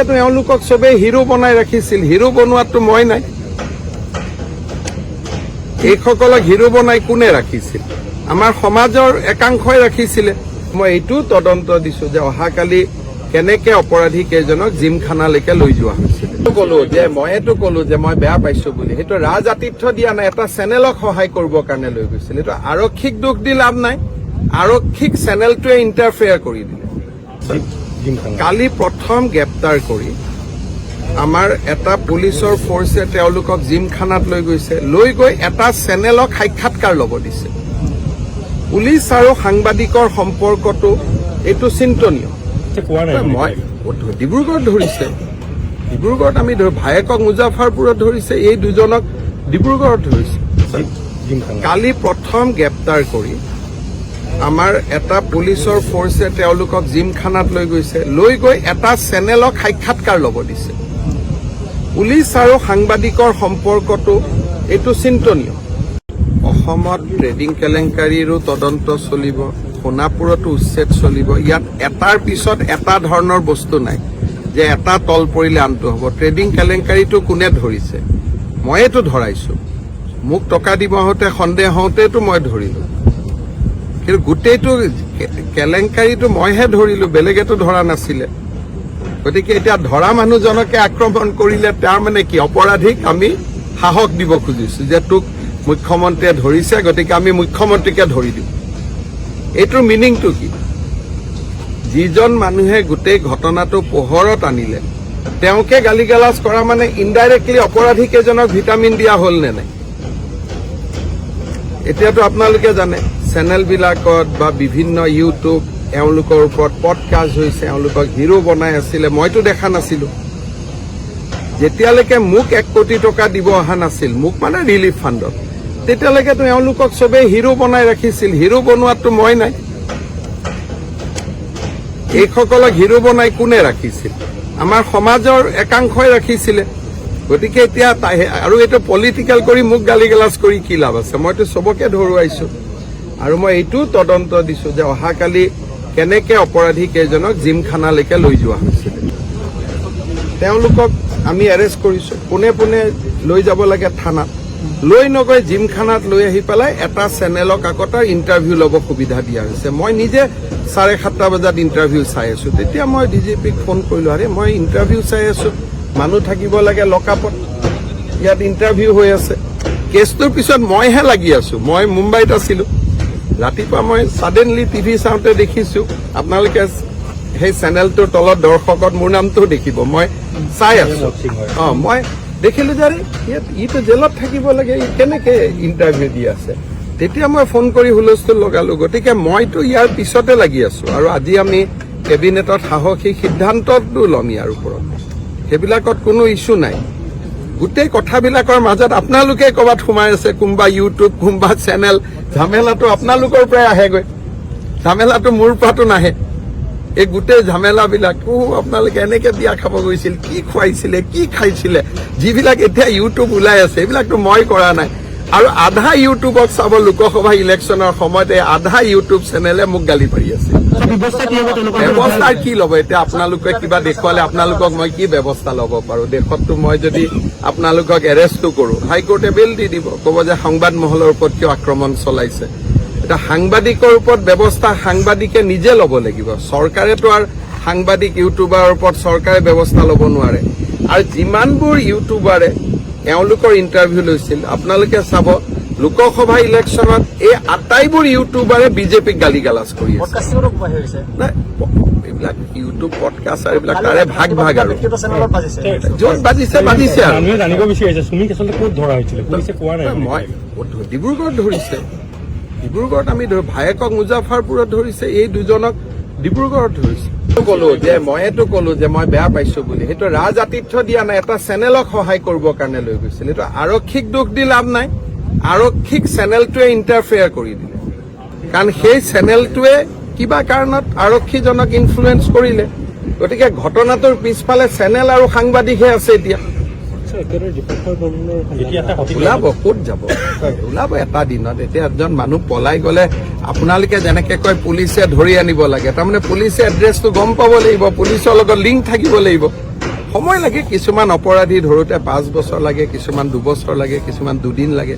তেতিয়ালৈকেতো এওঁলোকক চবেই হিৰো বনাই ৰাখিছিল। হিৰো বনোৱাটো মই নাই। এইসকলক হিৰো বনাই কোনে ৰাখিছিল? আমাৰ সমাজৰ একাংশই ৰাখিছিলে। মই এইটো তদন্ত দিছো যে অহাকালি কেনেকে অপৰাধী কেইজনক জিমখানালৈকে লৈ যোৱা হৈছিল। মইতো কলো যে মই বেয়া পাইছো বুলি। সেইটো ৰাজ আতিথ্য দিয়া নাই, এটা চেনেলক সহায় কৰিবৰ কাৰণে লৈ গৈছিল। এইটো আৰক্ষীক দুখ দি লাভ নাই। আৰক্ষীক চেনেলটোৱে ইণ্টাৰফেয়াৰ কৰি দিলে। কালি প্ৰথম গ্ৰেপ্তাৰ কৰি আমাৰ এটা পুলিচৰ ফৰ্চে তেওঁলোকক জিমখানাত লৈ গৈছে। লৈ গৈ এটা চেনেলক সাক্ষাৎকাৰ ল'ব দিছে। পুলিচ আৰু সাংবাদিকৰ সম্পৰ্কটো এইটো চিন্তনীয়। মই ডিব্ৰুগড়ত ধৰিছে, ডিব্ৰুগড়ত আমি ভায়েকক মুজাফৰপুৰত ধৰিছে, এই দুজনক ডিব্ৰুগড়ত ধৰিছে। কালি প্ৰথম গ্ৰেপ্তাৰ কৰি আমাৰ এটা পুলিচৰ ফৰ্চে তেওঁলোকক জিমখানাত লৈ গৈছে। লৈ গৈ এটা চেনেলক সাক্ষাৎকাৰ ল'ব দিছে। পুলিচ আৰু সাংবাদিকৰ সম্পৰ্কটো এইটো চিন্তনীয়। অসমত ট্ৰেডিং কেলেংকাৰীৰো তদন্ত চলিব, সোণাপুৰতো উচ্ছেদ চলিব। ইয়াত এটাৰ পিছত এটা ধৰণৰ বস্তু নাই যে এটা তল পৰিলে আনটো হ'ব। ট্ৰেডিং কেলেংকাৰীটো কোনে ধৰিছে? ময়েতো ধৰাইছো। মোক টকা দিব হওঁতে সন্দেহ হওঁতেতো মই ধৰিলো। কিন্তু গোটেইটো কেলেংকাৰীটো মইহে ধৰিলো, বেলেগেতো ধৰা নাছিলে। গতিকে এতিয়া ধৰা মানুহজনকে আক্ৰমণ কৰিলে তাৰ মানে কি? অপৰাধীক আমি সাহস দিব খুজিছো যে তোক মুখ্যমন্ত্ৰীয়ে ধৰিছে, গতিকে আমি মুখ্যমন্ত্ৰীকে ধৰি দিম। এইটোৰ মিনিংটো কি? যিজন মানুহে গোটেই ঘটনাটো পোহৰত আনিলে তেওঁকে গালি গালাজ কৰা মানে ইনডাইৰেক্টলি অপৰাধী কেইজনক ভিটামিন দিয়া হ'ল নে নাই? এতিয়াতো আপোনালোকে জানে চেনেলবিলাকত বা বিভিন্ন ইউটিউব এওঁলোকৰ ওপৰত পডকাষ্ট হৈছে, এওঁলোকক হিৰো বনাই আছিলে। মইতো দেখা নাছিলো। যেতিয়ালৈকে মোক 1 কোটি টকা দিব অহা নাছিল, মোক মানে ৰিলিফ ফাণ্ডত, তেতিয়ালৈকেতো এওঁলোকক চবেই হিৰো বনাই ৰাখিছিল। হিৰো বনোৱাটো মই নাই। এইসকলক হিৰো বনাই কোনে ৰাখিছিল? আমাৰ সমাজৰ একাংশই ৰাখিছিলে। গতিকে এতিয়া আৰু এইটো পলিটিকেল কৰি মোক গালি গালাজ কৰি কি লাভ আছে? মইতো চবকে ধৰুৱাইছো। আৰু মই এইটো তদন্ত দিছো যে অহাকালি কেনেকে অপৰাধী কেইজনক জিমখানালৈকে লৈ যোৱা হৈছিল। তেওঁলোকক আমি এৰেষ্ট কৰিছো। পোনে পোনে লৈ যাব লাগে থানাত। লৈ নগৈ জিমখানাত লৈ আহি পেলাই এটা চেনেলক আকৌ তাৰ ইণ্টাৰভিউ ল'ব সুবিধা দিয়া হৈছে। মই নিজে 7:30 বজাত ইণ্টাৰভিউ চাই আছো। তেতিয়া মই ডিজিপিক ফোন কৰিলো, আৰে মই ইণ্টাৰভিউ চাই আছো, মানুহ থাকিব লাগে লকআপত, ইয়াত ইণ্টাৰভিউ হৈ আছে। কেছটোৰ পিছত মইহে লাগি আছো। মই মুম্বাইত আছিলো। ৰাতিপুৱা মই ছাডেনলি টিভি চাওঁতে দেখিছো, আপোনালোকে সেই চেনেলটোৰ তলত দৰ্শকত মোৰ নামটোও দেখিব। মই চাই আছো। মই দেখিলো যে ইটো জেলত থাকিব লাগে, ই কেনেকে ইণ্টাৰভিউ দি আছে। তেতিয়া মই ফোন কৰি হুলস্থুল লগালো। গতিকে মইতো ইয়াৰ পিছতে লাগি আছো। আৰু আজি আমি কেবিনেটত সাহসী সিদ্ধান্তটো ল'ম ইয়াৰ ওপৰত। সেইবিলাকত কোনো ইছ্যু নাই। গোটেই কথাবিলাকৰ মাজত আপোনালোকে ক'ৰবাত সোমাই আছে, কোনোবা ইউটিউব, কোনোবা চেনেল। ঝামেলাটো আপোনালোকৰ পৰাই আহেগৈ, ঝামেলাটো মোৰ পৰাতো নাহে। এই গোটেই ঝামেলাবিলাকো আপোনালোকে এনেকে বিয়া খাব গৈছিল, কি খুৱাইছিলে, কি খাইছিলে, যিবিলাক এতিয়া ইউটিউব ওলাই আছে, এইবিলাকতো মই কৰা নাই। আৰু আধা ইউটিউবক চাব লোকসভা ইলেকশ্যনৰ সময়ত এই আধা ইউটিউব চেনেলে মোক গালি পাৰি আছে। ব্যৱস্থা কি ল'ব? এতিয়া আপোনালোকে কিবা দেখুৱালে আপোনালোকক মই কি ব্যৱস্থা ল'ব পাৰো? দেশততো মই যদি আপোনালোকক এৰেষ্টো কৰো, হাইকোৰ্টে বেল দি দিব, ক'ব যে সংবাদ মহলৰ ওপৰত কিয় আক্ৰমণ চলাইছে। এটা সাংবাদিকৰ ওপৰত ব্যৱস্থা সাংবাদিকে নিজে ল'ব লাগিব। চৰকাৰেতো আৰু সাংবাদিক ইউটিউবাৰৰ ওপৰত চৰকাৰে ব্যৱস্থা ল'ব নোৱাৰে। আৰু যিমানবোৰ ইউটিউবাৰে এওঁলোকৰ ইণ্টাৰভিউ লৈছিল, আপোনালোকে চাব লোকসভা ইলেকশ্যনত এই আটাইবোৰ ইউটিউবাৰে বিজেপিক গালি গালাজ কৰি আছে। এইবিলাক ইউটিউব পডকাষ্ট আৰু এইবিলাক তাৰে ভাগ ভাগ আৰু য'ত বাজিছে বাজিছে। আৰু মই ডিব্ৰুগড়ত ধৰিছে, ডিব্ৰুগড়ত আমি ভায়েকক মুজাফৰপুৰত ধৰিছে, এই দুজনক ডিব্ৰুগড়ত ধৰিছে। মইতো কলো যে মই বেয়া পাইছো বুলি। সেইটো ৰাজ আতিথ্য দিয়া নাই, এটা চেনেলক সহায় কৰিবৰ কাৰণে লৈ গৈছিল। এইটো আৰক্ষীক দুখ দি লাভ নাই। আৰক্ষীক চেনেলটোৱে ইণ্টাৰফেয়াৰ কৰি দিলে। কাৰণ সেই চেনেলটোৱে কিবা কাৰণত আৰক্ষীজনক ইনফ্লুৱেঞ্চ কৰিলে। গতিকে ঘটনাটোৰ পিছফালে চেনেল আৰু সাংবাদিকহে আছে। এতিয়া ওলাব, ক'ত যাব? ওলাব এটা দিনত। এতিয়া এজন মানুহ পলাই গলে আপোনালোকে যেনেকে কয় পুলিচে ধৰি আনিব লাগে, তাৰমানে পুলিচে এড্ৰেছটো গম পাব লাগিব, পুলিচৰ লগত লিংক থাকিব লাগিব। সময় লাগে, কিছুমান অপৰাধী ধৰোঁতে 5 বছৰ লাগে, কিছুমান 2 বছৰ লাগে, কিছুমান 2 দিন লাগে।